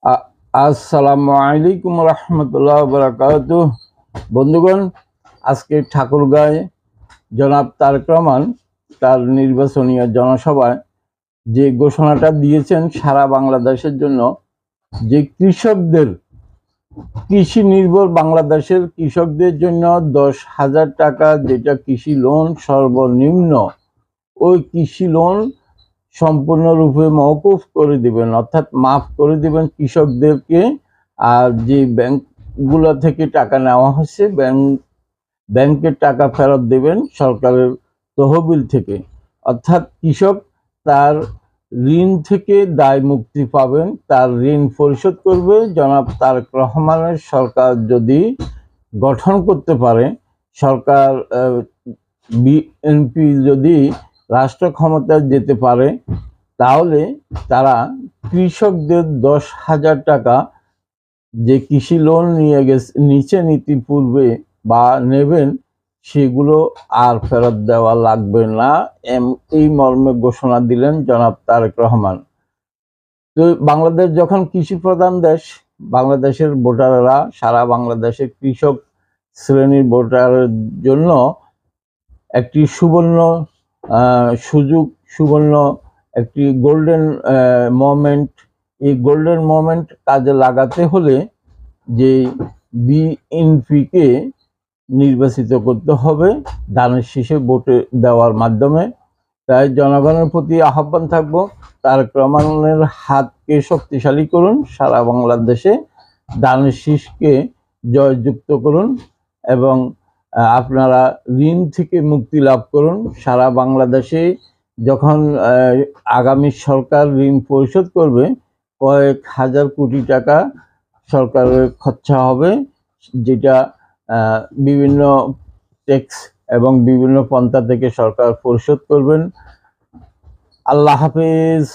আসসালামু আলাইকুম রহমতুল্লাহ বারাকাতুহ। বন্ধুগণ, আজকে ঠাকুরগাঁয়ে জনাব তারেক রহমান তার নির্বাচনী জনসভায় যে ঘোষণাটা দিয়েছেন সারা বাংলাদেশের জন্য, যে কৃষকদের, কৃষি নির্ভর বাংলাদেশের কৃষকদের জন্য 10,000 টাকা যেটা কৃষি লোন সর্বনিম্ন, ওই কৃষি লোন সম্পূর্ণরূপে মওকুফ করে দিবেন, অর্থাৎ মাফ করে দিবেন কৃষকদেরকে। আর যে ব্যাংকগুলো থেকে টাকা নেওয়া হচ্ছে, ব্যাংকের টাকা ফেরত দেবেন সরকারের তহবিল থেকে। অর্থাৎ কৃষক তার ঋণ থেকে দায় মুক্তি পাবেন, তার ঋণ পরিশোধ করবে। জনাব তারেক রহমানের সরকার যদি গঠন করতে পারে, সরকার বিএনপি যদি রাষ্ট্র ক্ষমতায় যেতে পারে, তাহলে তারা কৃষকদের 10,000 টাকা যে কৃষি লোন নিচে নীতি পূর্বে বা নেবেন, সেগুলো আর ফেরত দেওয়া লাগবে না, এই মর্মে ঘোষণা দিলেন জনাব তারেক রহমান। তো বাংলাদেশ যখন কৃষি প্রধান দেশ, বাংলাদেশের ভোটাররা, সারা বাংলাদেশের কৃষক শ্রেণীর ভোটারের জন্য একটি সুবর্ণ সুযোগ, সুবর্ণ একটি গোল্ডেন মোমেন্ট। এই গোল্ডেন মোমেন্ট কাজে লাগাতে হলে যে বিএনপিকে নির্বাচিত করতে হবে ধানের শীষে ভোটে দেওয়ার মাধ্যমে। তাই জনগণের প্রতি আহ্বান থাকবো, তারেক রহমানের হাতকে শক্তিশালী করুন, সারা বাংলাদেশে ধানের শীষকে জয়যুক্ত করুন এবং আপনারা ঋণ থেকে মুক্তি লাভ করুন। সারা বাংলাদেশে যখন আগামী সরকার ঋণ পরিশোধ করবে, কয়েক হাজার কোটি টাকা সরকারের খরচা হবে, যেটা বিভিন্ন ট্যাক্স এবং বিভিন্ন পন্থা থেকে সরকার পরিশোধ করবেন। আল্লাহ হাফেজ।